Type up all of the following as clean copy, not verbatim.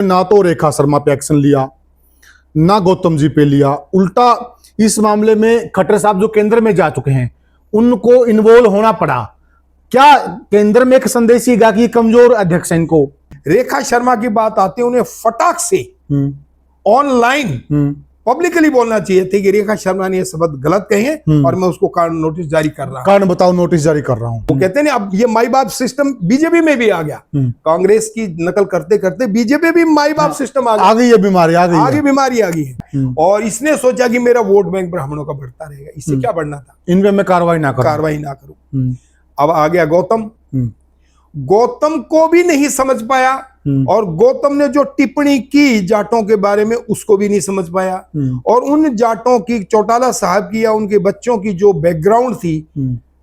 ना तो रेखा शर्मा पे एक्शन लिया, ना गौतम जी पे लिया, उल्टा इस मामले में खट्टर साहब जो केंद्र में जा चुके हैं उनको इन्वॉल्व होना पड़ा। क्या केंद्र में एक संदेश ही गया कि कमजोर अध्यक्ष है इनको? रेखा शर्मा की बात आती है, उन्हें फटाक से ऑनलाइन पब्लिकली बोलना चाहिए थे कि रेखा शर्मा ने ये शब्द गलत कहे हैं और मैं उसको कारण नोटिस जारी कर रहा हूं। कारण बताओ, नोटिस जारी कर रहा हूं। वो कहते हैं ना, अब ये माई बाप सिस्टम बीजेपी में भी आ गया। कांग्रेस की नकल करते करते बीजेपी भी माई बाप सिस्टम आ गया। आ गई है बीमारी, आगे बीमारी आ गई है। और इसने सोचा कि मेरा वोट बैंक ब्राह्मणों का बढ़ता रहेगा, इससे क्या बढ़ना था, इन पे मैं कार्रवाई ना करूं। अब आ गया गौतम को भी नहीं समझ पाया, और गौतम ने जो टिप्पणी की जाटों के बारे में उसको भी नहीं समझ पाया। और उन जाटों की, चौटाला साहब की या उनके बच्चों की जो बैकग्राउंड थी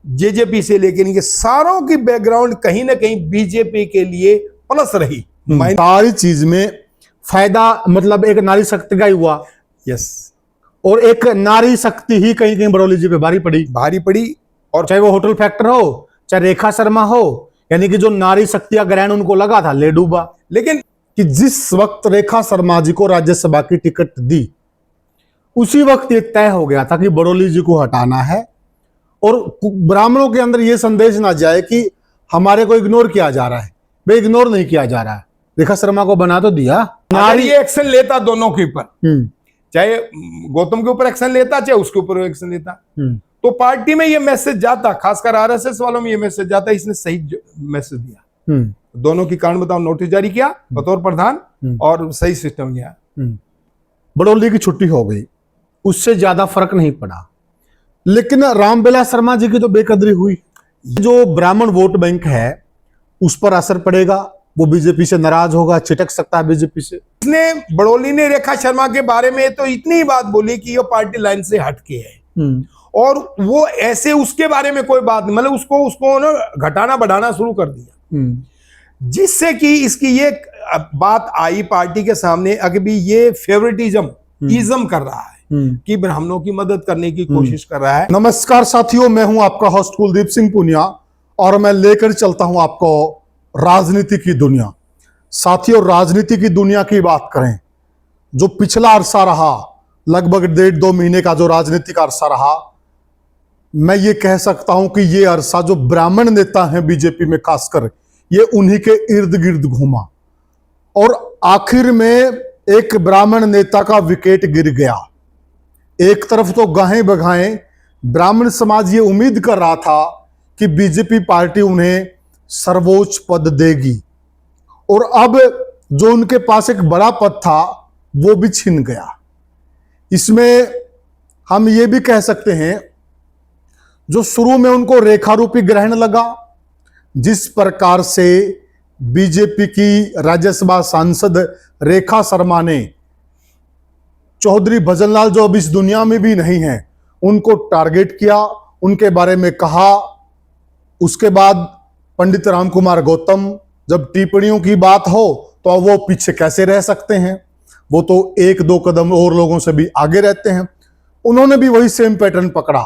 जेजेपी से लेकर इनके सारों की बैकग्राउंड कहीं ना कहीं बीजेपी के लिए प्लस रही। सारी चीज में फायदा मतलब एक नारी शक्ति का ही हुआ। यस, और एक नारी शक्ति ही कहीं कहीं बड़ौली जी पे भारी पड़ी। और चाहे वो होटल फैक्टर हो, चाहे रेखा शर्मा हो, यानी कि जो नारी शक्ति का ग्रहण उनको लगा था ले डूबा। लेकिन कि जिस वक्त रेखा शर्मा जी को राज्यसभा की टिकट दी उसी वक्त ये तय हो गया था कि बड़ौली जी को हटाना है, और ब्राह्मणों के अंदर ये संदेश ना जाए कि हमारे को इग्नोर किया जा रहा है। वे इग्नोर नहीं किया जा रहा है, रेखा शर्मा को बना तो दिया। नारी ये एक्शन लेता दोनों के ऊपर, चाहे गौतम के ऊपर एक्शन लेता चाहे उसके ऊपर एक्शन लेता, तो पार्टी में ये मैसेज जाता, खासकर आरएसएस वालों में ये मैसेज जाता। इसने सही मैसेज दिया, दोनों की कारण बताओ नोटिस जारी किया बतौर प्रधान, और सही सिस्टम गया। बड़ौली की छुट्टी हो गई, उससे ज्यादा फर्क नहीं पड़ा। लेकिन रामविलास शर्मा जी की तो बेकदरी हुई। जो ब्राह्मण वोट बैंक है उस पर असर पड़ेगा, वो बीजेपी से नाराज होगा, छिटक सकता है बीजेपी से। इसने बड़ौली ने रेखा शर्मा के बारे में तो इतनी ही बात बोली कि ये पार्टी लाइन से हटके है, और वो ऐसे उसके बारे में कोई बात नहीं, मतलब उसको ना घटाना बढ़ाना शुरू कर दिया, जिससे कि इसकी ये बात आई पार्टी के सामने। अभी ये फेवरेटिज्म कर रहा है कि ब्राह्मणों की मदद करने की कोशिश कर रहा है। नमस्कार साथियों, मैं हूं आपका होस्ट कुलदीप सिंह पुनिया, और मैं लेकर चलता हूं आपको राजनीति की दुनिया। साथियों, राजनीति की दुनिया की बात करें, जो पिछला अरसा रहा, लगभग 1.5-2 महीने का जो राजनीतिक अरसा रहा, मैं ये कह सकता हूं कि ये अरसा जो ब्राह्मण नेता हैं बीजेपी में खासकर, ये उन्हीं के इर्द गिर्द घूमा, और आखिर में एक ब्राह्मण नेता का विकेट गिर गया। एक तरफ तो गाहें बगाहें ब्राह्मण समाज ये उम्मीद कर रहा था कि बीजेपी पार्टी उन्हें सर्वोच्च पद देगी, और अब जो उनके पास एक बड़ा पद था वो भी छिन गया। इसमें हम ये भी कह सकते हैं, जो शुरू में उनको रेखा रूपी ग्रहण लगा, जिस प्रकार से बीजेपी की राज्यसभा सांसद रेखा शर्मा ने चौधरी भजनलाल, जो अब इस दुनिया में भी नहीं है, उनको टारगेट किया, उनके बारे में कहा। उसके बाद पंडित राम कुमार गौतम, जब टिप्पणियों की बात हो तो वो पीछे कैसे रह सकते हैं, वो तो 1-2 कदम और लोगों से भी आगे रहते हैं। उन्होंने भी वही सेम पैटर्न पकड़ा,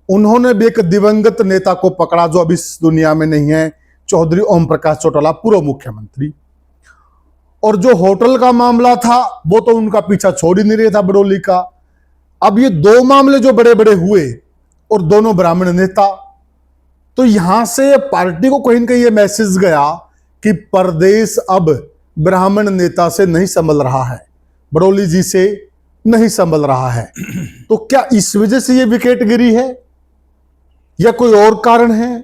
उन्होंने भी एक दिवंगत नेता को पकड़ा जो अब इस दुनिया में नहीं है, चौधरी ओम प्रकाश चौटाला, पूर्व मुख्यमंत्री। और जो होटल का मामला था वो तो उनका पीछा छोड़ ही नहीं रहा था बड़ौली का। अब ये 2 मामले जो बड़े बड़े हुए, और दोनों ब्राह्मण नेता, तो यहां से पार्टी को कहीं ना कहीं ये मैसेज गया कि प्रदेश अब ब्राह्मण नेता से नहीं संभल रहा है, बड़ौली जी से नहीं संभल रहा है। तो क्या इस वजह से ये विकेट गिरी है, या कोई और कारण है?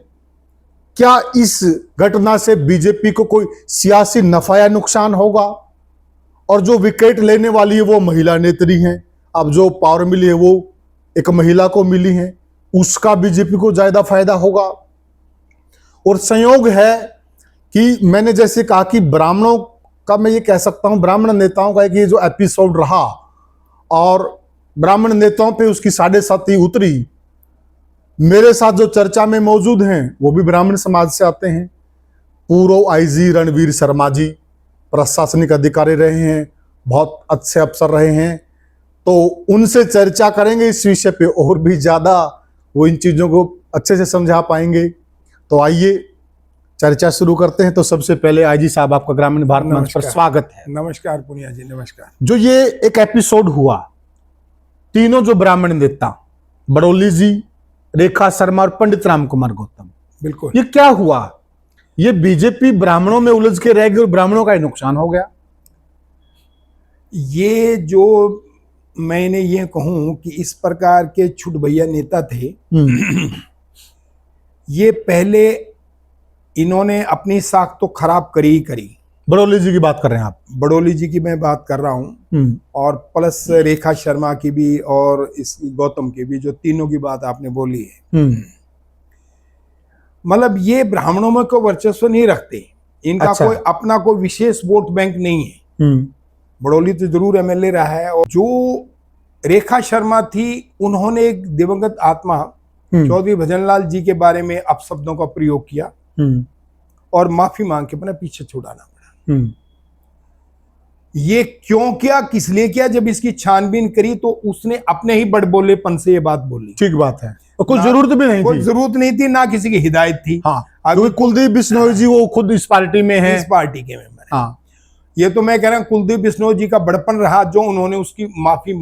क्या इस घटना से बीजेपी को कोई सियासी नफा या नुकसान होगा? और जो विकेट लेने वाली है वो महिला नेत्री हैं, अब जो पावर मिली है वो एक महिला को मिली है, उसका बीजेपी को ज्यादा फायदा होगा। और संयोग है कि मैंने जैसे कहा कि ब्राह्मणों का, मैं ये कह सकता हूं ब्राह्मण नेताओं का एक ये जो एपिसोड रहा, और ब्राह्मण नेताओं पे उसकी 7.5 उतरी। मेरे साथ जो चर्चा में मौजूद हैं वो भी ब्राह्मण समाज से आते हैं। पूर्व आईजी रणवीर शर्मा जी प्रशासनिक अधिकारी रहे हैं, बहुत अच्छे अफसर रहे हैं, तो उनसे चर्चा करेंगे इस विषय पे, और भी ज्यादा वो इन चीजों को अच्छे से समझा पाएंगे। तो आइए चर्चा शुरू करते हैं तो सबसे पहले आईजी साहब आपका ग्रामीण भारत मंच पर स्वागत है। नमस्कार पुनिया जी, नमस्कार। जो ये एक एपिसोड हुआ, तीनों जो ब्राह्मण नेता बड़ोली जी, रेखा शर्मा और पंडित राम कुमार गौतम, बिल्कुल, ये क्या हुआ? ये बीजेपी ब्राह्मणों में उलझ के रह गई और ब्राह्मणों का ही नुकसान हो गया। ये जो मैंने ये कहूं कि इस प्रकार के छुट भैया नेता थे, ये पहले इन्होंने अपनी साख तो खराब करी ही करी। बड़ोली जी की बात कर रहे हैं आप? बड़ोली जी की मैं बात कर रहा हूं, और प्लस रेखा शर्मा की भी और इस गौतम की भी, जो तीनों की बात आपने बोली है। मतलब ये ब्राह्मणों में कोई वर्चस्व नहीं रखते, इनका अच्छा। कोई अपना कोई विशेष वोट बैंक नहीं है। बड़ोली तो जरूर एमएलए रहा है। और जो रेखा शर्मा थी, उन्होंने एक दिवंगत आत्मा चौधरी भजनलाल जी के बारे में अपशब्दों का प्रयोग किया और माफी मांग के अपना पीछे छुड़ाना पड़ा। ये क्यों किया, किस लिए किया? जब इसकी छानबीन करी तो उसने अपने ही बड़बोलेपन से ये बात बोली। ठीक बात है, और कुछ जरूरत भी नहीं कोई थी। जरूरत नहीं थी, ना किसी की हिदायत थी। हाँ, अभी क्योंकि कुलदीप बिश्नोई जी वो खुद इस पार्टी में है, इस पार्टी के मेंबर है। हाँ, ये तो मैं कह रहा हूं कुलदीप बिश्नोई जी का बड़पन रहा, जो उन्होंने उसकी माफी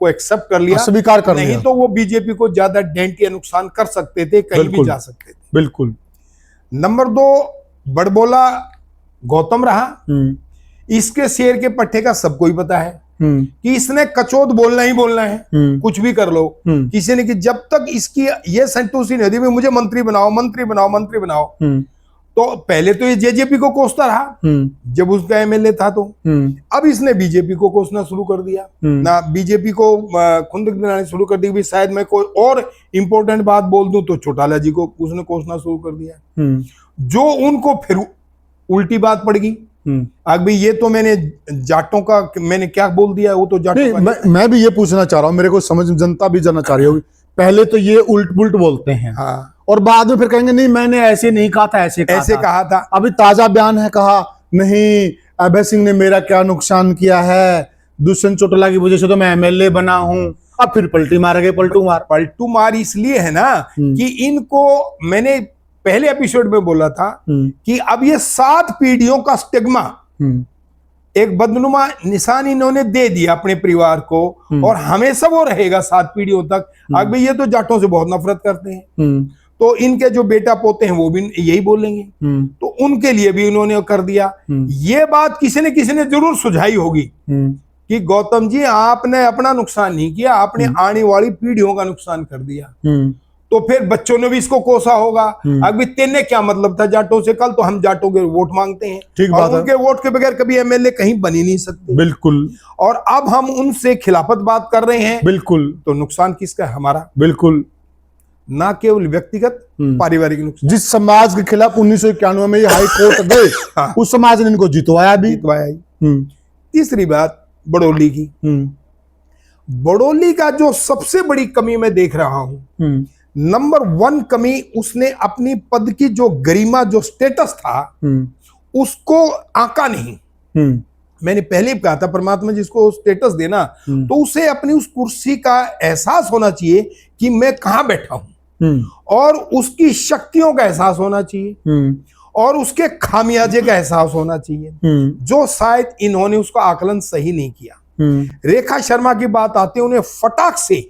को एक्सेप्ट कर लिया, स्वीकार कर लिया। नहीं तो वो बीजेपी को ज्यादा डेंट या नुकसान कर सकते थे, कहीं भी जा सकते थे। बिल्कुल। नंबर 2 बड़बोला गौतम रहा। इसके शेर के पट्टे का सबको ही पता है कि इसने कचोद बोलना ही बोलना है, कुछ भी कर लो। किसी ने कि जब तक इसकी ये संतोषी नदी में मुझे मंत्री बनाओ, मंत्री बनाओ, मंत्री बनाओ, तो पहले तो ये जेजेपी को कोसता रहा जब उसका एमएलए था, तो अब इसने बीजेपी को कोसना शुरू कर दिया ना, बीजेपी को खुंदक दिलाने शुरू कर दी। शायद मैं कोई और इंपॉर्टेंट बात बोल दूं तो चौटाला जी को उसने कोसना शुरू कर दिया, जो उनको फिर उल्टी बात पड़ गई। अब भी ये तो मैंने जाटों का मैंने क्या बोल दिया, वो तो जाटों का मैं भी ये पूछना चाह रहा हूँ, मेरे को समझ, जनता भी जानना चाह रही होगी। पहले तो ये उल्ट पुल्ट बोलते हैं, हाँ, और बाद में फिर कहेंगे नहीं मैंने ऐसे नहीं कहा था, ऐसे कहा था। अभी ताजा बयान है, कहा नहीं अभय सिंह ने मेरा क्या नुकसान किया है, दुष्यंत चौटाला की वजह से तो मैं एमएलए बना हूं। अब फिर पलटी मार गए, पलटू मार इसलिए है ना कि इनको मैंने पहले एपिसोड में बोला था कि अब ये 7 पीढ़ियों का स्टिग्मा, एक बदनुमा निशान इन्होंने दे दिया अपने परिवार को, और हमेशा वो रहेगा 7 पीढ़ियों तक। अब ये तो जाटों से बहुत नफरत करते हैं, तो इनके जो बेटा पोते हैं वो भी यही बोलेंगे, तो उनके लिए भी इन्होंने कर दिया। ये बात किसी ने जरूर सुझाई होगी कि गौतम जी आपने अपना नुकसान नहीं किया, आपने आने वाली पीढ़ियों का नुकसान कर दिया। तो फिर बच्चों ने भी इसको कोसा होगा। अभी तेने क्या मतलब था जाटों से, कल तो हम जाटों के वोट मांगते हैं, ठीक और बात है। उनके वोट के बगैर कभी एमएलए कहीं बन ही नहीं सकते। बिल्कुल। और अब हम उनसे खिलाफत बात कर रहे हैं, बिल्कुल, तो नुकसान किसका है? हमारा। बिल्कुल, ना केवल व्यक्तिगत, पारिवारिक नुकसान। जिस समाज के खिलाफ 1991 में ये हाई कोर्ट गए, हाँ। उस समाज ने इनको जितवाया भी। तीसरी बात बड़ोली की। बड़ोली का जो सबसे बड़ी कमी मैं देख रहा हूं, नंबर 1 कमी, उसने अपनी पद की जो गरिमा, जो स्टेटस था, उसको आंका नहीं। मैंने पहले भी कहा था, परमात्मा जिसको स्टेटस देना, तो उसे अपनी उस कुर्सी का एहसास होना चाहिए कि मैं कहां बैठा हूं, और उसकी शक्तियों का एहसास होना चाहिए, और उसके खामियाजे का एहसास होना चाहिए, जो शायद इन्होंने उसका आकलन सही नहीं किया। रेखा शर्मा की बात आती है, उन्हें फटाक से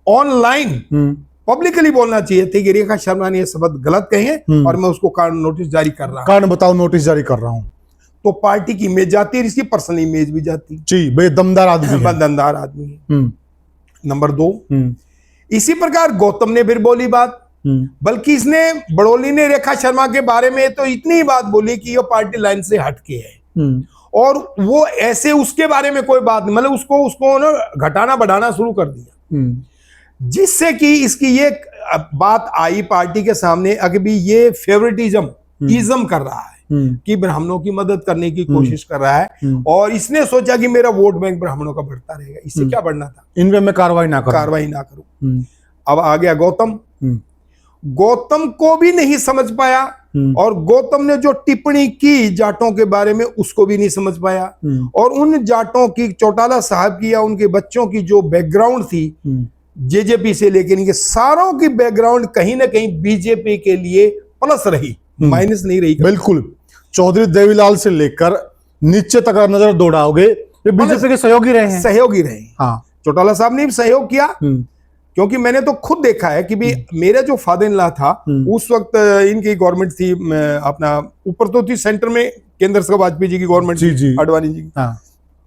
ऑनलाइन पब्लिकली बोलना चाहिए थे कि रेखा शर्मा ने ये शब्द गलत कहे हैं और मैं उसको कारण नोटिस जारी कर रहा हूं। कारण बताओ, नोटिस जारी कर रहा हूं। तो पार्टी की इमेज जाती है, इसकी पर्सनल इमेज भी जाती है। जी, बेदमदार आदमी है। दमदार आदमी है। नंबर 2, इसी प्रकार गौतम ने फिर बोली बात, बल्कि इसने बड़ोली ने रेखा शर्मा के बारे में तो इतनी ही बात बोली कि ये पार्टी लाइन से हटके है, और वो ऐसे उसके बारे में कोई बात नहीं, मतलब उसको ना घटाना बढ़ाना शुरू कर दिया, जिससे कि इसकी ये बात आई पार्टी के सामने। अभी ये फेवरेटिज्म कर रहा है कि ब्राह्मणों की मदद करने की कोशिश कर रहा है, और इसने सोचा कि मेरा वोट बैंक ब्राह्मणों का बढ़ता रहेगा। इससे क्या बढ़ना था? इनमें मैं कार्रवाई ना करूं। अब आ गया गौतम को भी नहीं समझ पाया, और गौतम ने जो टिप्पणी की जाटों के बारे में उसको भी नहीं समझ पाया, और उन जाटों की, चौटाला साहब की या उनके बच्चों की जो बैकग्राउंड थी जेजेपी से लेकर इनके सारों की बैकग्राउंड कहीं ना कहीं बीजेपी के लिए प्लस रही। माइनस नहीं रही। बिल्कुल, चौधरी देवीलाल से लेकर नीचे तक अगर नजर दौड़ाओगे ये बीजेपी के सहयोगी रहे हैं। सहयोगी रहे। हाँ, चौटाला साहब ने भी सहयोग किया, क्योंकि मैंने तो खुद देखा है कि भी मेरा जो फादर इन लॉ था उस वक्त इनकी गवर्नमेंट थी, अपना ऊपर तो थी सेंटर में केंद्र सरकार वाजपेयी जी की गवर्नमेंट, जी अडवाणी जी की, हाँ,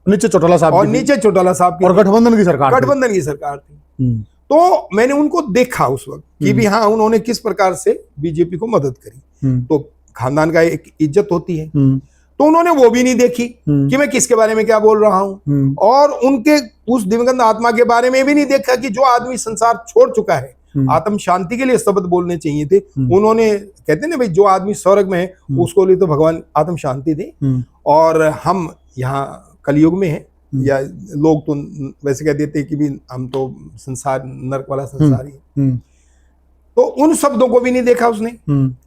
नीचे चौटाला साहब और की नीचे चौटाला साहब की, और गठबंधन की सरकार थी। गठबंधन की सरकार थी। तो मैंने उनको देखा उस वक्त कि भी हाँ उन्होंने किस प्रकार से बीजेपी को मदद करी। तो खानदान का एक इज्जत होती है, तो उन्होंने वो भी नहीं देखी कि मैं किसके बारे में क्या बोल रहा हूं, और उनके उस दिवंगत आत्मा के बारे में भी नहीं देखा कि जो आदमी संसार छोड़ चुका है, आत्म शांति के लिए शब्द बोलने चाहिए थे। उन्होंने कहते ना भाई जो आदमी स्वर्ग में है उसको लिए तो भगवान आत्म शांति दे, और हम यहाँ कलयुग में हैं, या लोग तो वैसे कह देते कि भी हम तो संसार नरक वाला संसार ही है। तो उन शब्दों को भी नहीं देखा उसने,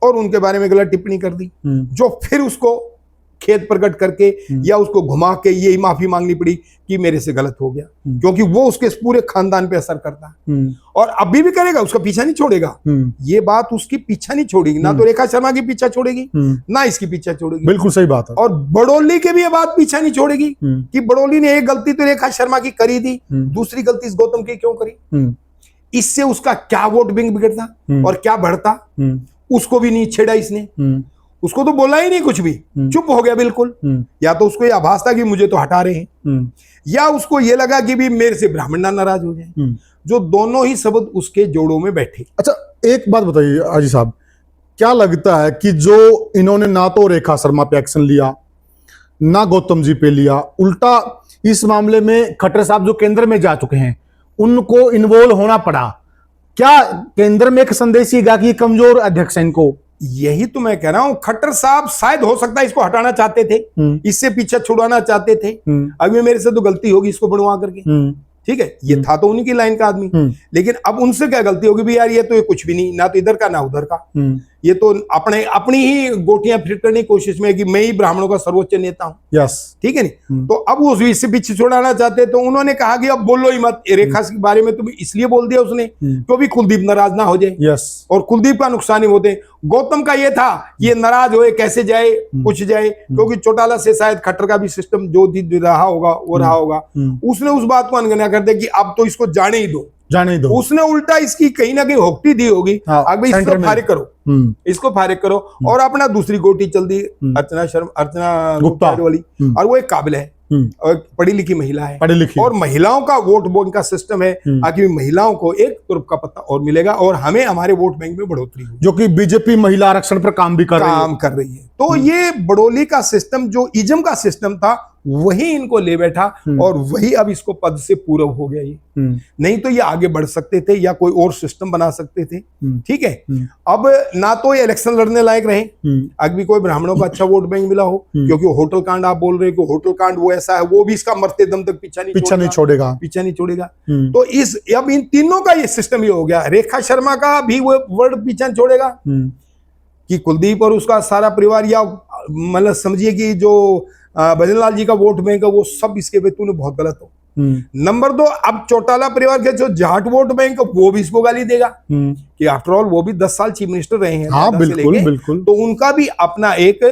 और उनके बारे में गलत टिप्पणी कर दी, जो फिर उसको खेद प्रकट करके या उसको घुमा के यही माफी मांगनी पड़ी कि मेरे से गलत हो गया, क्योंकि वो उसके पूरे खानदान पे असर करता है, और अभी भी करेगा, उसका पीछा नहीं छोड़ेगा। ये बात उसकी पीछा नहीं छोड़ेगी, ना तो रेखा शर्मा की पीछा छोड़ेगी, ना इसकी पीछा छोड़ेगी। बिल्कुल सही बात है। और बड़ोली के भी ये बात पीछा नहीं छोड़ेगी कि बड़ोली ने एक गलती तो रेखा शर्मा की करी थी, दूसरी गलती इस गौतम की क्यों करी, इससे उसका क्या वोट बैंक बिगड़ता और क्या बढ़ता, उसको भी नहीं छेड़ा इसने। उसको तो बोला ही नहीं कुछ भी, चुप हो गया बिल्कुल। या तो उसको ये आभास था कि मुझे तो हटा रहे हैं, या उसको ये लगा कि भी मेरे से ब्राह्मण ना नाराज हो जाए, जो दोनों ही शब्द उसके जोड़ों में बैठे। अच्छा, एक बात बताइए हाजी साहब, क्या लगता है कि जो इन्होंने ना तो रेखा शर्मा पे एक्शन लिया ना गौतम जी पे लिया, उल्टा इस मामले में खट्टर साहब जो केंद्र में जा चुके हैं उनको इन्वॉल्व होना पड़ा, क्या केंद्र में एक संदेश गा कि कमजोर अध्यक्ष है इनको? यही तो मैं कह रहा हूं, खट्टर साहब शायद हो सकता है इसको हटाना चाहते थे, इससे पीछे छुड़ाना चाहते थे, अभी मेरे से तो गलती होगी इसको बढ़वा करके, ठीक है, ये था तो उन्हीं की लाइन का आदमी, लेकिन अब उनसे क्या गलती होगी भी यार, ये तो ये कुछ भी नहीं, ना तो इधर का ना उधर का, ये तो अपनी ही गोटियां फिट करने की कोशिश में है कि मैं ही ब्राह्मणों का सर्वोच्च नेता हूं। यस, ठीक है नहीं। तो अब उस इससे पीछे छोड़ाना चाहते, तो उन्होंने कहा कि अब बोलो ही मत रेखा के बारे में, तुम इसलिए बोल दिया उसने क्योंकि कुलदीप नाराज ना हो जाए। यस, और कुलदीप का नुकसान ही होते। गौतम का ये था ये नाराज होए कैसे जाए, कुछ जाए, क्योंकि चौटाला से शायद खट्टर का भी सिस्टम जो रहा होगा वो रहा होगा, उसने उस बात को अनगना कर दिया कि अब तो इसको जाने ही दो, जाने ही दो। उसने उल्टा इसकी कहीं ना कहीं होक्टी दी होगी, अभी इसको फारिग करो, इसको फारिग करो, और अपना दूसरी गोटी चल दी अर्चना गुप्ता वाली, और वो एक काबिल है और पढ़ी लिखी महिला है, पढ़ी लिखी, और महिलाओं का वोट बैंक का सिस्टम है, ताकि महिलाओं को एक तुर्क का पत्ता और मिलेगा और हमें हमारे वोट बैंक में बढ़ोतरी हो, जो कि बीजेपी महिला आरक्षण पर काम भी कर रही है। तो ये बड़ोली का सिस्टम जो इजम का सिस्टम था वही इनको ले बैठा, और वही अब इसको पद से पूर्व हो गया। ये नहीं तो ये आगे बढ़ सकते थे या कोई और सिस्टम बना सकते थे, ठीक है। अब ना तो ये इलेक्शन लड़ने लायक रहे, अगर भी कोई ब्राह्मणों को अच्छा वोट बैंक मिला हो, क्योंकि होटल कांड आप बोल रहे हो कि होटल कांड वो ऐसा है, वो भी इसका मरते दम तक पीछा नहीं छोड़ेगा। तो इस अब इन तीनों का ये सिस्टम ये हो गया। रेखा शर्मा का भी वो वर्ड पीछा छोड़ेगा कि कुलदीप और उसका सारा परिवार, या मतलब समझिए कि जो भजनलाल जी का वोट बैंक है वो सब इसके पे तूने बहुत गलत हो। नंबर 2, अब चौटाला परिवार के जो जाट वोट बैंक वो भी इसको गाली देगा कि आफ्टर ऑल वो भी 10 साल चीफ मिनिस्टर रहे हैं। हाँ, बिल्कुल। तो उनका भी अपना एक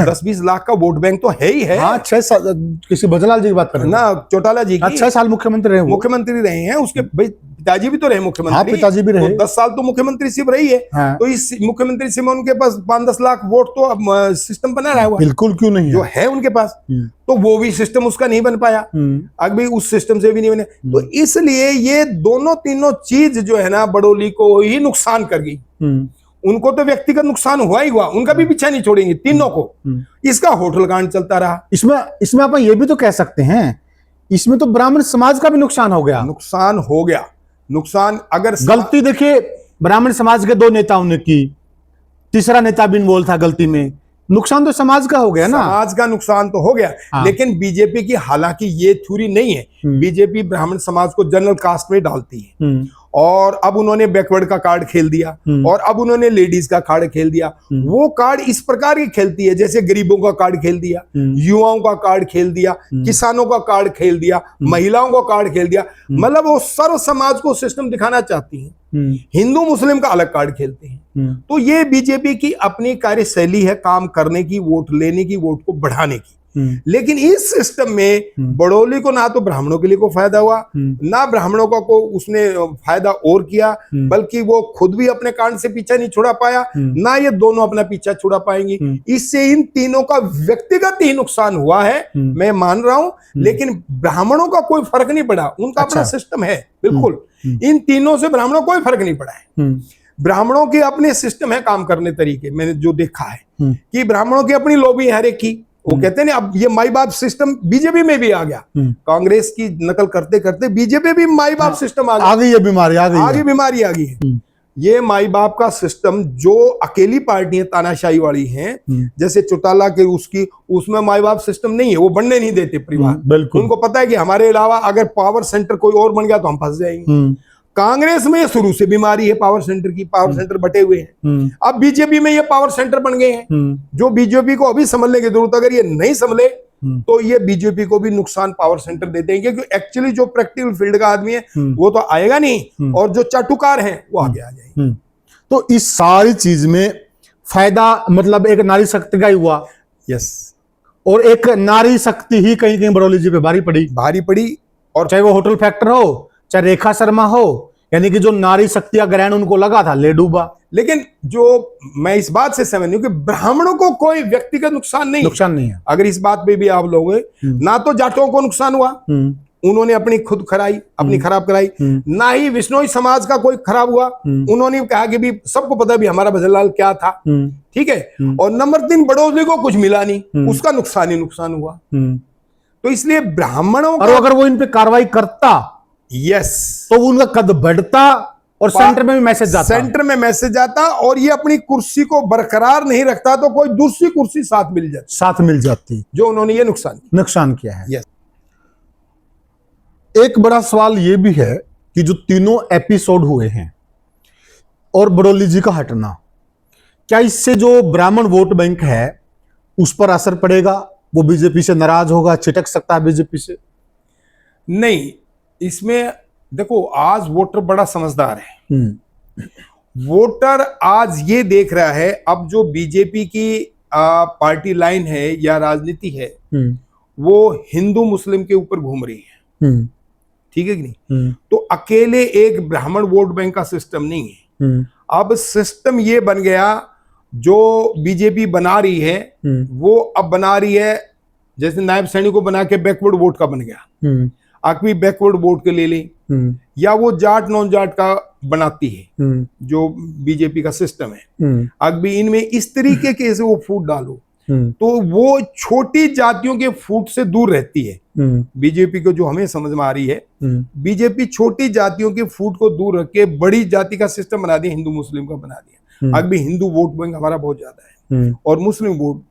10-20 लाख का वोट बैंक तो है ही है। हाँ, 6 साल किसी भजनलाल जी की बात कर रहे हैं ना, चौटाला जी की 6 साल मुख्यमंत्री रहे हैं। उसके भाई पिताजी भी तो रहे मुख्यमंत्री। हाँ, पिताजी भी रहे। तो 10 साल तो मुख्यमंत्री सिर्फ रही है। हाँ। तो इस मुख्यमंत्री से उनके पास 5-10 लाख वोट तो अब सिस्टम बना रहा है, बिल्कुल क्यों नहीं जो है उनके पास, तो वो भी सिस्टम उसका नहीं बन पाया, अभी उस सिस्टम से भी नहीं बने। तो इसलिए ये दोनों तीनों चीज जो है ना बड़ोली को ही नुकसान कर गई। उनको तो व्यक्तिगत नुकसान हुआ ही हुआ, उनका भी पीछा नहीं छोड़ेंगे तीनों को। इसका होटल कांड चलता रहा। इसमें आप ये भी तो कह सकते हैं, इसमें तो ब्राह्मण समाज का भी नुकसान हो गया। नुकसान अगर गलती देखिए ब्राह्मण समाज के 2 नेताओं ने की, तीसरा नेता भी इन्वॉल्व था गलती में, नुकसान तो समाज का हो गया ना। समाज का नुकसान तो हो गया। हाँ। लेकिन बीजेपी की हालांकि ये थ्योरी नहीं है, बीजेपी ब्राह्मण समाज को जनरल कास्ट में डालती है, और अब उन्होंने बैकवर्ड का कार्ड खेल दिया और अब उन्होंने लेडीज का कार्ड खेल दिया। वो कार्ड इस प्रकार की खेलती है जैसे गरीबों का कार्ड खेल दिया, युवाओं का कार्ड खेल दिया, किसानों का कार्ड खेल दिया, महिलाओं का कार्ड खेल दिया। मतलब वो सर्व समाज को सिस्टम दिखाना चाहती हैं। हिंदू मुस्लिम का अलग कार्ड खेलते हैं। तो ये बीजेपी की अपनी कार्यशैली है काम करने की, वोट लेने की, वोट को बढ़ाने की। लेकिन इस सिस्टम में बड़ौली को ना तो ब्राह्मणों के लिए कोई फायदा हुआ, ना ब्राह्मणों को उसने फायदा और किया, बल्कि वो खुद भी अपने कांड से पीछा नहीं छुड़ा पाया, ना ये दोनों अपना पीछा छुड़ा पाएंगे। इससे इन तीनों का व्यक्तिगत ही नुकसान हुआ है, मैं मान रहा हूं, लेकिन ब्राह्मणों का कोई फर्क नहीं पड़ा। उनका अपना सिस्टम है, बिल्कुल। इन तीनों से ब्राह्मणों को कोई फर्क नहीं पड़ा है। ब्राह्मणों के अपने सिस्टम है काम करने तरीके, मैंने जो देखा है कि ब्राह्मणों की अपनी लॉबी है हर एक की। वो कहते हैं ना, अब ये माई बाप सिस्टम बीजेपी में भी आ गया। कांग्रेस की नकल करते करते बीजेपी भी माई बाप सिस्टम आ गई है। बीमारी आ गई है। ये माई बाप का सिस्टम जो अकेली पार्टी है तानाशाही वाली है, जैसे चौटाला के उसमें माई बाप सिस्टम नहीं है। वो बनने नहीं देते परिवार। उनको पता है कि हमारे अलावा अगर पावर सेंटर कोई और बन गया तो हम फंस जाएंगे। कांग्रेस में शुरू से बीमारी है पावर सेंटर की, पावर सेंटर बटे हुए हैं। अब बीजेपी में ये पावर सेंटर बन गए हैं, जो बीजेपी को अभी संभलने की जरूरत। अगर ये नहीं संभले तो ये बीजेपी को भी नुकसान पावर सेंटर देते हैं, क्योंकि एक्चुअली जो प्रैक्टिकल फील्ड का आदमी है वो तो आएगा नहीं, और जो चाटुकार है वो आगे आ जाएंगे। तो इस सारी चीज में फायदा मतलब एक नारी शक्ति का ही हुआ। यस। और एक नारी शक्ति ही कहीं कहीं बड़ौली जी पे भारी पड़ी। और चाहे वो होटल फैक्टर हो, चाहे रेखा शर्मा हो, यानी कि जो नारी शक्ति का ग्रहण उनको लगा था ले डूबा। लेकिन जो मैं इस बात से समझ हूं कि ब्राह्मणों को कोई व्यक्तिगत नुकसान नहीं है। अगर इस बात पे भी आप लोग ना तो जाटों को नुकसान हुआ, उन्होंने अपनी खुद खराब कराई, ना ही विश्नोई समाज का कोई खराब हुआ। उन्होंने कहा कि भी सबको पता भी हमारा भजनलाल क्या था, ठीक है। और नंबर 3 बड़ौली को कुछ मिला नहीं, उसका नुकसान ही नुकसान हुआ। तो इसलिए ब्राह्मणों और अगर वो इन पे कार्रवाई करता तो उनका कद बढ़ता और सेंटर में भी मैसेज जाता, और ये अपनी कुर्सी को बरकरार नहीं रखता तो कोई दूसरी कुर्सी साथ मिल जाती जो उन्होंने ये नुकसान किया है। एक बड़ा सवाल ये भी है कि जो तीनों एपिसोड हुए हैं और बड़ौली जी का हटना, क्या इससे जो ब्राह्मण वोट बैंक है उस पर असर पड़ेगा? वो बीजेपी से नाराज होगा, छिटक सकता है बीजेपी से? नहीं, इसमें देखो आज वोटर बड़ा समझदार है। वोटर आज ये देख रहा है, अब जो बीजेपी की पार्टी लाइन है या राजनीति है वो हिंदू मुस्लिम के ऊपर घूम रही है, ठीक है कि नहीं? तो अकेले एक ब्राह्मण वोट बैंक का सिस्टम नहीं है। अब सिस्टम ये बन गया, जो बीजेपी बना रही है वो अब बना रही है जैसे नायब सैनी को बना के बैकवर्ड वोट का बन गया, आखिरी बैकवर्ड वोट के ले ली, या वो जाट नॉन जाट का बनाती है जो बीजेपी का सिस्टम है। अगर इनमें इस तरीके के से वो फूट डालो तो वो छोटी जातियों के फूट से दूर रहती है। बीजेपी को जो हमें समझ में आ रही है, बीजेपी छोटी जातियों के फूट को दूर रख के बड़ी जाति का सिस्टम बना दिया, हिंदू मुस्लिम का बना दिया। अगर हिंदू वोट बैंक हमारा बहुत ज्यादा है और मुस्लिम वोट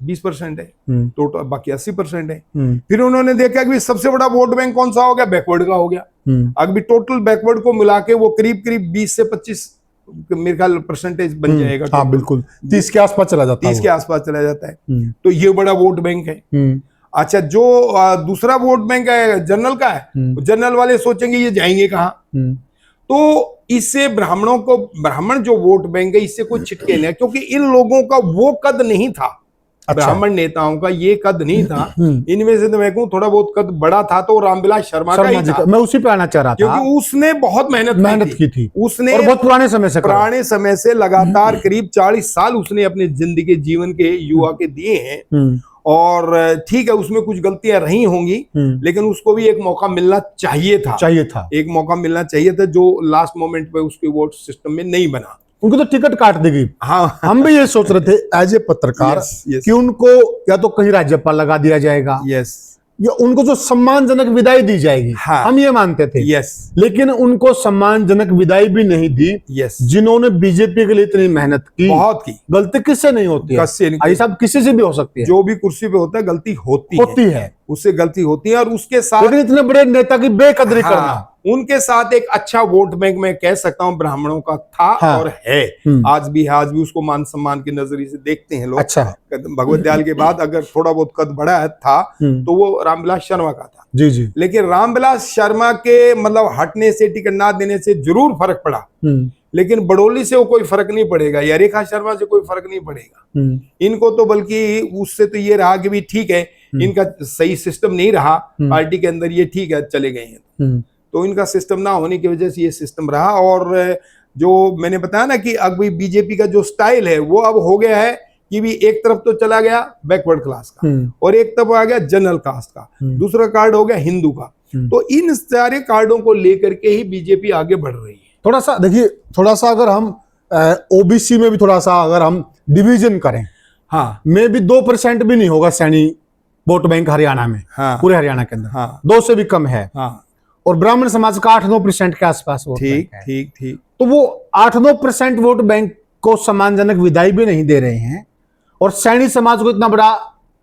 20% है, टोटल बाकी 80% है। फिर उन्होंने देखा कि सबसे बड़ा वोट बैंक कौन सा हो गया, बैकवर्ड का हो गया। अगर टोटल बैकवर्ड को मिला के वो करीब 20 से 25 मेरे ख्याल परसेंटेज बन जाएगा। हाँ बिल्कुल, 30 के आसपास चला जाता है, 30 के आसपास चला जाता है। तो ये बड़ा वोट बैंक है। अच्छा, जो दूसरा वोट बैंक है जनरल का है, जनरल वाले सोचेंगे ये जाएंगे कहाँ। तो इससे ब्राह्मण जो वोट बैंक है इससे कोई छिटके नहीं, क्योंकि इन लोगों का वो कद नहीं था। ब्राह्मण नेताओं का ये कद नहीं था। इनमें से तो मैं कहूं थोड़ा बहुत कद बड़ा था तो रामविलास शर्मा का ही था। मैं उसी पे आना चाह रहा था, क्योंकि उसने बहुत मेहनत की थी। उसने और बहुत पुराने समय से लगातार करीब 40 साल उसने अपने जिंदगी जीवन के युवा के दिए हैं। और ठीक है, उसमें कुछ गलतियां रही होंगी, लेकिन उसको भी एक मौका मिलना चाहिए था। एक मौका मिलना चाहिए था जो लास्ट मोमेंट पे उसके वोट सिस्टम में नहीं बना। उनको तो टिकट काट देगी। हाँ, हम भी ये सोच रहे थे एज ए पत्रकार कि उनको या तो कहीं राज्यपाल लगा दिया जाएगा, या उनको जो सम्मानजनक विदाई दी जाएगी। हाँ, हम ये मानते थे। लेकिन उनको सम्मानजनक विदाई भी नहीं दी। जिन्होंने बीजेपी के लिए इतनी मेहनत की, बहुत की। गलती किससे नहीं होती है, सब किसी से भी हो सकती है। जो भी कुर्सी पे होता है गलती होती है, उससे गलती होती है। और उसके साथ लेकिन इतने बड़े नेता की बेकदरी करना, उनके साथ एक अच्छा वोट बैंक मैं कह सकता हूं ब्राह्मणों का था हाँ। और है। आज भी उसको मान सम्मान के नजरिए से देखते हैं लोग। अच्छा। भगवत दयाल के बाद अगर थोड़ा बहुत कद बढ़ा था तो वो रामविलास शर्मा का था। जी जी। लेकिन रामविलास शर्मा के मतलब हटने से, टिकट ना देने से जरूर फर्क पड़ा, लेकिन बड़ौली से वो कोई फर्क नहीं पड़ेगा या रेखा शर्मा से कोई फर्क नहीं पड़ेगा इनको तो। बल्कि उससे तो ये रहा कि भी ठीक है, इनका सही सिस्टम नहीं रहा पार्टी के अंदर, ये ठीक है चले गए हैं, तो इनका सिस्टम ना होने की वजह से ये सिस्टम रहा। और जो मैंने बताया ना कि अब बीजेपी का जो स्टाइल है वो अब हो गया है कि भी एक तरफ तो चला गया बैकवर्ड क्लास का और एक तरफ आ गया जनरल कास्ट का, दूसरा कार्ड हो गया हिंदू का। तो इन सारे कार्डों को लेकर के ही बीजेपी आगे बढ़ रही है। थोड़ा सा देखिए, थोड़ा सा अगर हम ओबीसी में भी थोड़ा सा अगर हम डिवीजन करें, हाँ, में भी 2% भी नहीं होगा सैनी वोट बैंक हरियाणा में। हाँ, पूरे हरियाणा के अंदर। हाँ, 2 से भी कम है। हाँ, और ब्राह्मण समाज का 8-9% के आसपास वोट बैंक है। ठीक ठीक। तो वो 8-9% वोट बैंक को सम्मानजनक विदाई भी नहीं दे रहे हैं और सैनी समाज को इतना बड़ा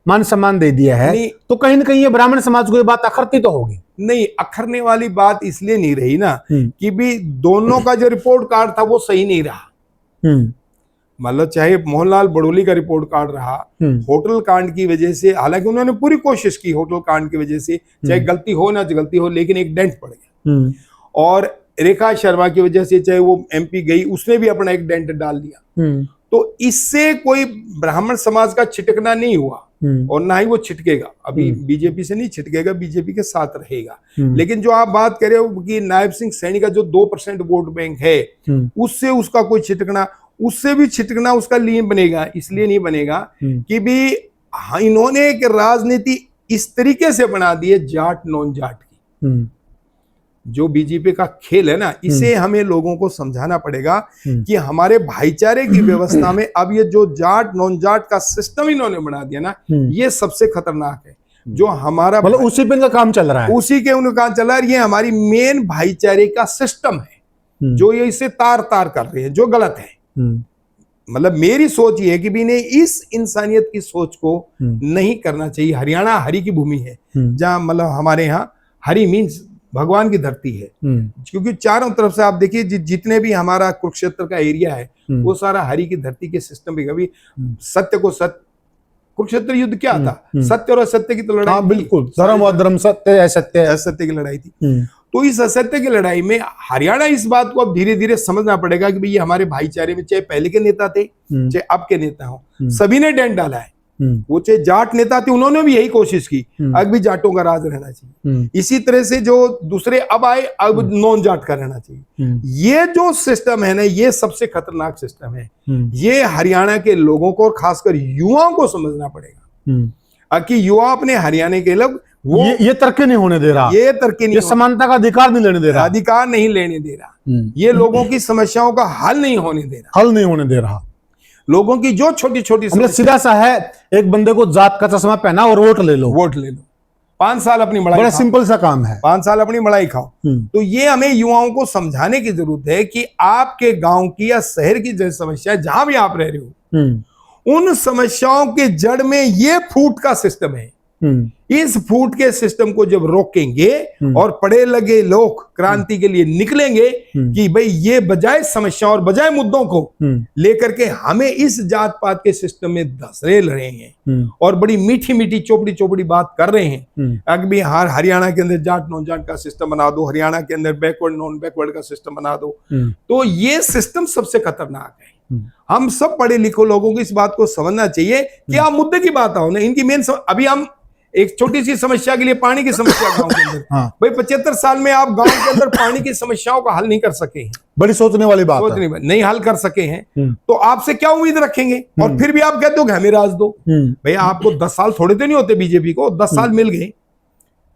मान सम्मान दे दिया है, तो कहीं ना कहीं ये ब्राह्मण समाज को ये बात अखरती तो होगी। नहीं, अखरने वाली बात इसलिए नहीं रही ना कि भी दोनों का जो रिपोर्ट कार्ड था वो सही नहीं रहा। मतलब चाहे मोहनलाल बड़ोली का रिपोर्ट कार्ड रहा, होटल कांड की वजह से, हालांकि उन्होंने पूरी कोशिश की होटल कांड की वजह से, चाहे गलती हो ना गलती हो, लेकिन एक डेंट पड़ गया। और रेखा शर्मा की वजह से चाहे वो एमपी गई, उसने भी अपना एक डेंट डाल दिया। तो इससे कोई ब्राह्मण समाज का छिटकना नहीं हुआ और ना ही वो छिटकेगा। अभी बीजेपी से नहीं छिटकेगा, बीजेपी के साथ रहेगा। लेकिन जो आप बात कर रहे हो कि नायब सिंह सैनी का जो 2% वोट बैंक है, उससे उसका कोई छिटकना, उससे भी छिटकना उसका लिए बनेगा। इसलिए नहीं बनेगा कि भी इन्होंने एक राजनीति इस तरीके से बना दी है जाट नॉन जाट की। जो बीजेपी का खेल है ना, इसे हमें लोगों को समझाना पड़ेगा कि हमारे भाईचारे की व्यवस्था में अब ये जो जाट नॉन जाट का सिस्टम इन्होंने बना दिया ना, ये सबसे खतरनाक है। जो हमारा मतलब उसी पे इनका काम चल रहा है, उसी के उनका काम चल रहा है। ये हमारी मेन भाईचारे का सिस्टम है जो ये इसे तार तार कर रहे हैं, जो गलत है। मतलब मेरी सोच ये है कि भी इन्हें इस इंसानियत की सोच को नहीं करना चाहिए। हरियाणा हरि की भूमि है, जहां मतलब हमारे यहाँ हरि मीन्स भगवान की धरती है, क्योंकि चारों तरफ से आप देखिए जितने भी हमारा कुरुक्षेत्र का एरिया है वो सारा हरि की धरती के सिस्टम पे। कभी सत्य को सत्य, कुरुक्षेत्र युद्ध क्या था? सत्य और असत्य की तो लड़ाई। हाँ, बिल्कुल, धर्म और धर्म, सत्य असत्य, असत्य की लड़ाई थी। तो इस असत्य की लड़ाई में हरियाणा इस बात को अब धीरे धीरे समझना पड़ेगा कि भाई ये हमारे भाईचारे में, चाहे पहले के नेता थे चाहे अब के नेता हो, सभी ने डेंट डाला है। वो चाहे जाट नेता थे, उन्होंने भी यही कोशिश की अब भी जाटों का राज रहना चाहिए। इसी तरह से जो दूसरे अब आए, अब नॉन जाट का रहना चाहिए। ये जो सिस्टम है ना, ये सबसे खतरनाक सिस्टम है। ये हरियाणा के लोगों को और खासकर युवाओं को समझना पड़ेगा कि युवा अपने हरियाणा के लोग ये तरक्की नहीं होने दे रहा, ये तरक्की नहीं, ये समानता का अधिकार नहीं लेने दे रहा, अधिकार नहीं लेने दे रहा, ये लोगों की समस्याओं का हल नहीं होने दे रहा, हल नहीं होने दे रहा। लोगों की जो छोटी छोटी सीधा सा है, एक बंदे को जात का चश्मा पहना और वोट ले लो, वोट ले लो, 5 साल अपनी बड़ाई, बड़ा सिंपल सा काम है, 5 साल अपनी बड़ाई खाओ। तो ये हमें युवाओं को समझाने की जरूरत है कि आपके गांव की या शहर की जो समस्या, जहां भी आप रह रहे हो, उन समस्याओं के जड़ में ये फूट का सिस्टम है। इस फूट के सिस्टम को जब रोकेंगे और पढ़े लगे लोग क्रांति के लिए निकलेंगे कि भाई ये बजाय समस्याओं और बजाय मुद्दों को लेकर के हमें इस जात पात के सिस्टम में धंसरे रहे हैं और बड़ी मीठी मीठी चोपड़ी चोपड़ी बात कर रहे हैं। अगर भी हरियाणा के अंदर जाट नॉन जाट का सिस्टम बना दो, हरियाणा के अंदर बैकवर्ड नॉन बैकवर्ड का सिस्टम बना दो, तो ये सिस्टम सबसे खतरनाक है। हम सब पढ़े लिखे लोगों को इस बात को समझना चाहिए कि आप मुद्दे की बात आओ ना, इनकी मेन अभी हम एक छोटी सी समस्या के लिए, पानी की समस्या गांव के अंदर, भाई 75 साल में आप गांव के अंदर पानी की समस्याओं का हल नहीं कर सके हैं। बड़ी सोचने वाली बात है। नहीं हल कर सके हैं तो आपसे क्या उम्मीद रखेंगे? और फिर भी आप कहते हो कि हमें राज दो। भैया आपको 10 साल थोड़े तो नहीं होते, बीजेपी को 10 साल मिल गए,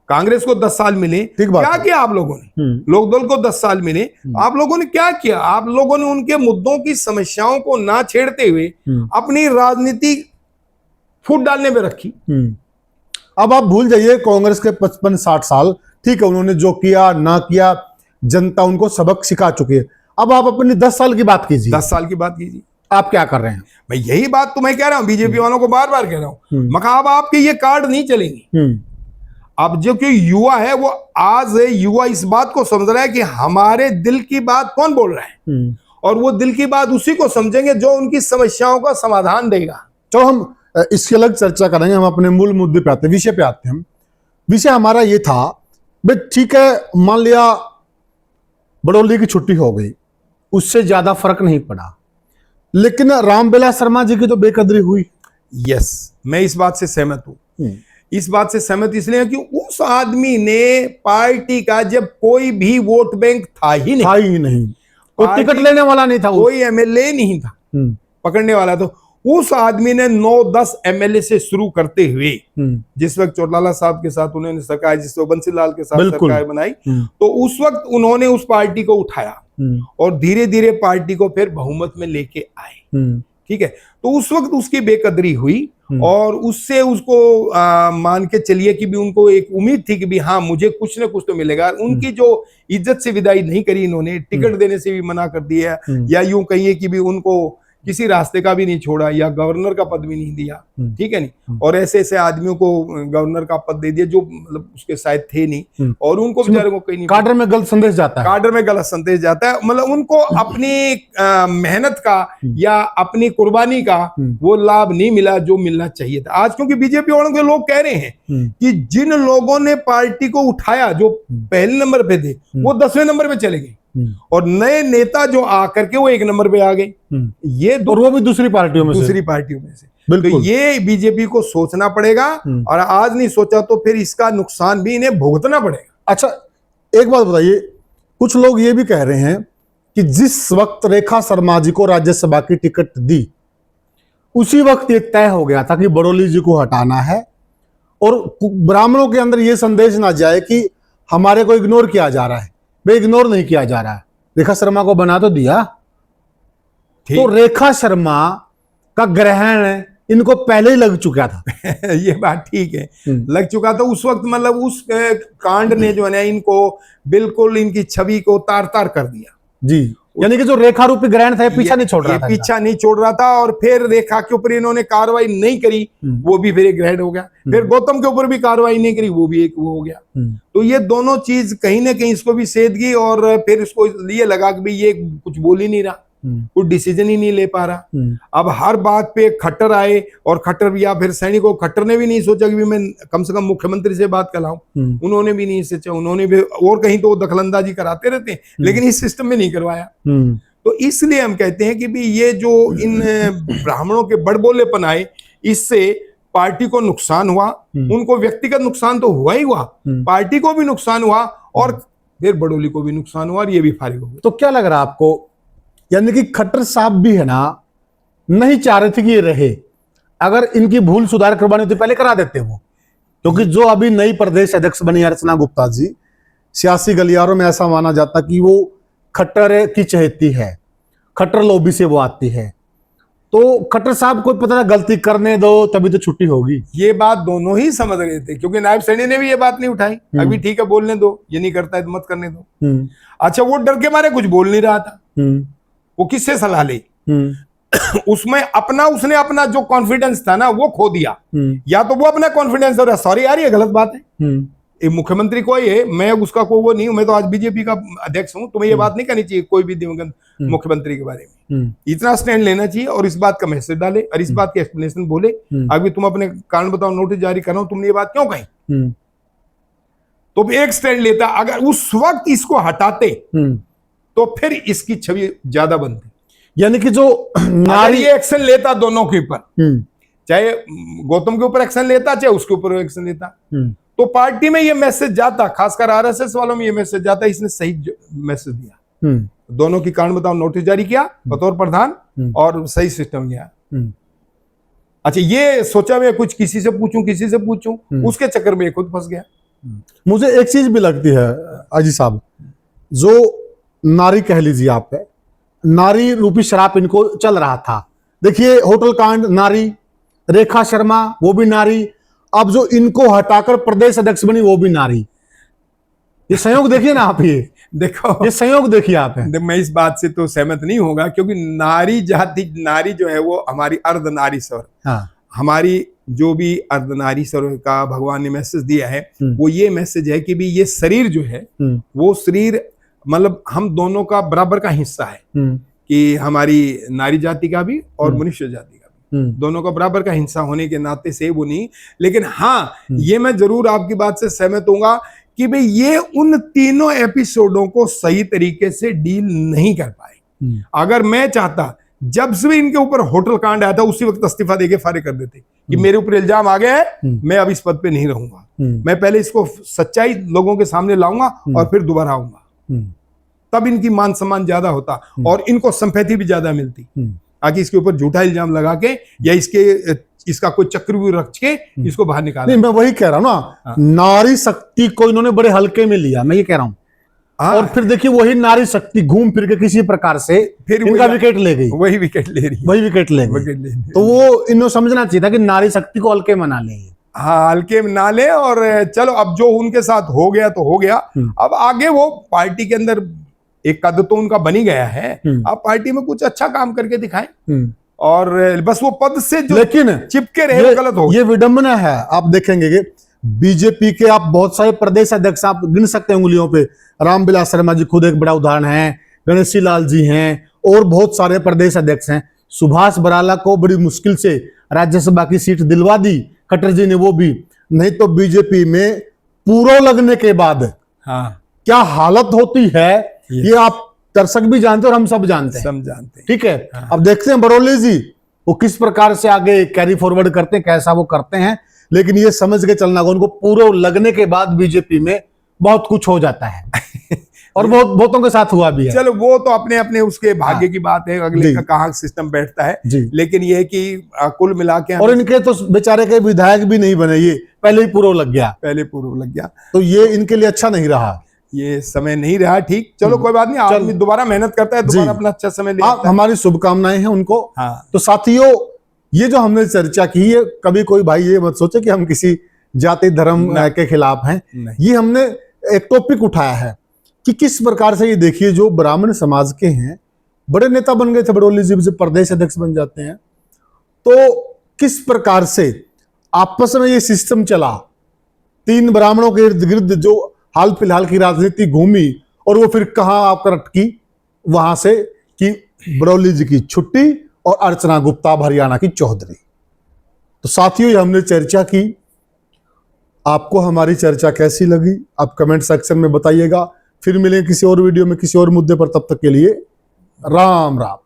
कांग्रेस को 10 साल मिले, क्या किया आप लोगों ने? लोकदल को 10 साल मिले, आप लोगों ने क्या किया? आप लोगों ने उनके मुद्दों की समस्याओं को ना छेड़ते हुए अपनी राजनीति फूट डालने में रखी। अब आप भूल जाइए कांग्रेस के 55-60 साल, ठीक है, उन्होंने जो किया ना किया, जनता उनको सबक सिखा चुकी है। अब आप अपनी 10 साल की बात कीजिए, 10 साल की बात कीजिए, आप क्या कर रहे हैं? मैं यही बात तो मैं कह रहा हूं, बीजेपी वालों को बार बार कह रहा हूं, मगर अब आपके ये कार्ड नहीं चलेंगे। अब जो कि युवा है वो आज युवा इस बात को समझ रहा है कि हमारे दिल की बात कौन बोल रहा है, और वो दिल की बात उसी को समझेंगे जो उनकी समस्याओं का समाधान देगा। तो हम इसकी अलग चर्चा करेंगे, हम अपने मूल मुद्दे पे आते हैं, विषय पे आते हैं। हम विषय हमारा ये था भाई ठीक है, मान लिया बड़ौली की छुट्टी हो गई, उससे ज्यादा फर्क नहीं पड़ा, लेकिन रामविलास शर्मा जी की तो बेकदरी हुई। यस, मैं इस बात से सहमत हूं। इस बात से सहमत इसलिए कि उस आदमी ने पार्टी का जब कोई भी वोट बैंक था ही नहीं, कोई टिकट लेने वाला नहीं था, कोई एमएलए नहीं था पकड़ने वाला, तो उस आदमी ने 9-10 एमएलए से शुरू करते हुए, जिस वक्त चौटाला साहब के साथ उन्होंने सरकार, जिस वक्त बंसीलाल के साथ सरकार बनाई, तो उस वक्त उन्होंने उस पार्टी को उठाया और धीरे धीरे पार्टी को फिर बहुमत में लेके आए। ठीक है, तो उस वक्त उसकी बेकदरी हुई और उससे उसको मान के चलिए कि भी उनको एक उम्मीद थी कि भी हाँ मुझे कुछ ना कुछ तो मिलेगा। उनकी जो इज्जत से विदाई नहीं करी इन्होंने, टिकट देने से भी मना कर दिया, या यूं कहिए कि भी उनको किसी रास्ते का भी नहीं छोड़ा, या गवर्नर का पद भी नहीं दिया। ठीक है नहीं, और ऐसे ऐसे आदमियों को गवर्नर का पद दे दिया जो मतलब उसके शायद थे नहीं, और उनको बेचारे को कहीं नहीं, काडर में गलत संदेश जाता है, काडर में गलत संदेश जाता है, मतलब उनको अपनी मेहनत का या अपनी कुर्बानी का वो लाभ नहीं मिला जो मिलना चाहिए था। आज क्योंकि बीजेपी वालों के लोग कह रहे हैं कि जिन लोगों ने पार्टी को उठाया, जो पहले नंबर पे थे, वो 10वें नंबर पे चले गए, और नए नेता जो आकर के वो 1 नंबर पे आ गए, ये और वो भी दूसरी पार्टियों में से। तो ये बीजेपी को सोचना पड़ेगा, और आज नहीं सोचा तो फिर इसका नुकसान भी इन्हें भुगतना पड़ेगा। अच्छा, एक बात बताइए, कुछ लोग ये भी कह रहे हैं कि जिस वक्त रेखा शर्मा जी को राज्यसभा की टिकट दी, उसी वक्त ये तय हो गया था कि बड़ौली जी को हटाना है, और ब्राह्मणों के अंदर ये संदेश ना जाए कि हमारे को इग्नोर किया जा रहा है। वे इग्नोर नहीं किया जा रहा है, रेखा शर्मा को बना तो दिया। तो रेखा शर्मा का ग्रहण इनको पहले ही लग चुका था। ये बात ठीक है, लग चुका था उस वक्त, मतलब उस कांड ने जो है ना इनको बिल्कुल इनकी छवि को तार तार कर दिया जी। यानी कि जो रेखा रूपी ग्रहण था पीछा नहीं छोड़ रहा था, पीछा नहीं छोड़ रहा था, और फिर रेखा के ऊपर इन्होंने कार्रवाई नहीं करी, वो भी फिर एक ग्रहण हो गया। फिर गौतम के ऊपर भी कार्रवाई नहीं करी, वो भी एक वो हो गया। तो ये दोनों चीज कहीं ना कहीं इसको भी सेध गई, और फिर इसको ये लगा कि भाई ये कुछ बोल ही नहीं रहा, कुछ डिसीजन ही नहीं ले पा रहा। अब हर बात पे खट्टर आए, और खट्टर या फिर सैनिकों, खट्टर ने भी नहीं सोचा कि भी मैं कम से कम मुख्यमंत्री से बात कराऊं, उन्होंने भी नहीं सोचा, उन्होंने भी, और कहीं तो दखलंदाजी कराते रहते हैं, लेकिन इस सिस्टम में नहीं करवाया। तो इसलिए हम कहते हैं कि भी ये जो इन ब्राह्मणों के बड़बोलेपन आए, इससे पार्टी को नुकसान हुआ, उनको व्यक्तिगत नुकसान तो हुआ ही हुआ, पार्टी को भी नुकसान हुआ, और फिर बड़ौली को भी नुकसान हुआ, और ये भी फारिग हो गए। तो क्या लग रहा है आपको, यानी कि खट्टर साहब भी है ना, नहीं चाह रहे थे कि ये रहे, अगर इनकी भूल सुधार करवानी तो पहले करा देते वो, क्योंकि जो अभी नई प्रदेश अध्यक्ष बनी अर्चना गुप्ता जी, सियासी गलियारों में ऐसा माना जाता कि वो खट्टर की चहेती है, खट्टर लॉबी से वो आती है, तो खट्टर साहब को पता ना गलती करने दो तभी तो छुट्टी होगी। ये बात दोनों ही समझ रहे थे, क्योंकि नायब सैनी ने भी ये बात नहीं उठाई, अभी ठीक है बोलने दो, ये नहीं करता है तो मत करने दो। अच्छा, वो डर के मारे कुछ बोल नहीं रहा था, वो किससे सलाह ले, उसमें अपना, उसने अपना जो कॉन्फिडेंस था ना वो खो दिया, या तो वो अपना कॉन्फिडेंस, और सॉरी यार ये गलत बात है, एक मुख्यमंत्री को ये, मैं उसका को वो नहीं हूं, मैं तो आज बीजेपी का अध्यक्ष हूं, तुम्हें ये बात नहीं करनी चाहिए कोई भी दिवंगत मुख्यमंत्री के बारे में, इतना स्टैंड लेना चाहिए, और इस बात का मैसेज डाले, और इस बात की एक्सप्लेनेशन बोले, अभी तुम अपने कारण बताओ नोटिस जारी कर रहा हूं, तुमने ये बात क्यों कही, तो एक स्टैंड लेता। अगर उस वक्त इसको हटाते तो फिर इसकी छवि ज्यादा बनती, यानी कि जो नारी ये एक्शन लेता दोनों के ऊपर, चाहे गौतम के ऊपर एक्शन लेता, चाहे उसके ऊपर एक्शन लेता, तो पार्टी में ये मैसेज जाता, खासकर आरएसएस वालों में ये मैसेज जाता, इसने सही मैसेज दिया, दोनों की कारण बताओ नोटिस जारी किया बतौर प्रधान, और सही सिस्टम गया। अच्छा, ये सोचा मैं कुछ किसी से पूछूं, उसके चक्कर में खुद फंस गया। मुझे एक चीज भी लगती है अजी साहब, जो नारी कह लीजिए आप, नारी रूपी शराब इनको चल रहा था। देखिए होटल कांड नारी, रेखा शर्मा वो भी नारी, अब जो इनको हटाकर प्रदेश अध्यक्ष बनी वो भी नारी। ये संयोग देखिए ना आप, ये देखो ये संयोग देखिए आप। मैं इस बात से तो सहमत नहीं होगा, क्योंकि नारी जाति, नारी जो है वो हमारी अर्ध नारी स्वर, हमारी जो भी अर्धनारीश्वर का भगवान ने मैसेज दिया है वो ये मैसेज है कि भी ये शरीर जो है वो शरीर मतलब हम दोनों का बराबर का हिस्सा है, कि हमारी नारी जाति का भी और मनुष्य जाति का भी, दोनों का बराबर का हिस्सा होने के नाते से वो नहीं। लेकिन हाँ, ये मैं जरूर आपकी बात से सहमत हूँगा कि भाई ये उन तीनों एपिसोडों को सही तरीके से डील नहीं कर पाए। अगर मैं चाहता, जब से भी इनके ऊपर होटल कांड आया था उसी वक्त इस्तीफा देके फारिग कर देते कि मेरे ऊपर इल्जाम आ गया है, मैं अब इस पद पे नहीं रहूंगा, मैं पहले इसको सच्चाई लोगों के सामने लाऊंगा और फिर दोबारा आऊंगा, तब इनकी मान सम्मान ज्यादा होता और इनको संपत्ति भी ज्यादा मिलती। ताकि इसके ऊपर झूठा इल्जाम लगा के या इसका कोई चक्रव्यूह रच के इसको बाहर निकाला। नहीं, मैं वही कह रहा हूँ ना, नारी शक्ति को इन्होंने बड़े हल्के में लिया, मैं ये कह रहा हूँ। और फिर देखिए वही नारी शक्ति घूम फिर के किसी प्रकार से फिर इनका विकेट ले गई, वही विकेट ले रही है, वही विकेट ले गई। तो वो इन्होंने समझना चाहिए था कि नारी शक्ति को हल्के में ना ले। हाँ, हल्के में ना ले, और चलो अब जो उनके साथ हो गया तो हो गया। अब आगे वो पार्टी के अंदर एक कद तो उनका बनी गया है, अब पार्टी में कुछ अच्छा काम करके दिखाएं, और बस वो पद से जो लेकिन चिपके रहे वो गलत हो। ये विडंबना है। आप देखेंगे कि बीजेपी के आप बहुत सारे प्रदेश अध्यक्ष आप गिन सकते हैं उंगलियों पे, रामविलास शर्मा जी खुद एक बड़ा उदाहरण है, गणेशी लाल जी हैं, और बहुत सारे प्रदेश अध्यक्ष हैं। सुभाष बराला को बड़ी मुश्किल से राज्यसभा की सीट दिलवा दी खट्टर जी ने, वो भी नहीं तो बीजेपी में पूरा लगने के बाद क्या हालत होती है ये आप दर्शक भी जानते हैं और हम सब जानते हैं, सब जानते हैं। ठीक है। अब देखते हैं बरोली जी वो किस प्रकार से आगे कैरी फॉरवर्ड करते हैं, कैसा वो करते हैं। लेकिन ये समझ के चलना होगा उनको पूरा लगने के बाद बीजेपी में बहुत कुछ हो जाता है और बहुतों के साथ हुआ भी है। चलो वो तो अपने अपने उसके भाग्य की बात है, अगले का कहाँ सिस्टम बैठता है। लेकिन ये है कि कुल मिला के, और इनके तो बेचारे के विधायक भी नहीं बने, ये पहले ही पूर्व लग गया, तो ये इनके लिए अच्छा नहीं रहा, ये समय नहीं रहा ठीक। चलो कोई बात नहीं, आदमी दोबारा मेहनत करता है, दोबारा अपना अच्छा समय ले आता है। हमारी शुभकामनाएं हैं उनको। तो साथियों, ये जो हमने चर्चा की है, कभी कोई भाई ये मत सोचे कि हम किसी जाति धर्म के खिलाफ हैं। ये हमने एक टॉपिक उठाया है कि किस प्रकार से, ये देखिए जो ब्राह्मण समाज के हैं बड़े नेता बन गए थे, बड़ोली जी से प्रदेश अध्यक्ष बन जाते हैं, तो किस प्रकार से आपस में ये सिस्टम चला। 3 ब्राह्मणों के इर्द गिर्द जो हाल फिलहाल की राजनीति घूमी और वो फिर कहां आकर अटकी, वहां से कि बड़ौली जी की छुट्टी और अर्चना गुप्ता हरियाणा की चौधरी। तो साथियों, ये हमने चर्चा की, आपको हमारी चर्चा कैसी लगी आप कमेंट सेक्शन में बताइएगा। फिर मिलेंगे किसी और वीडियो में किसी और मुद्दे पर, तब तक के लिए राम राम।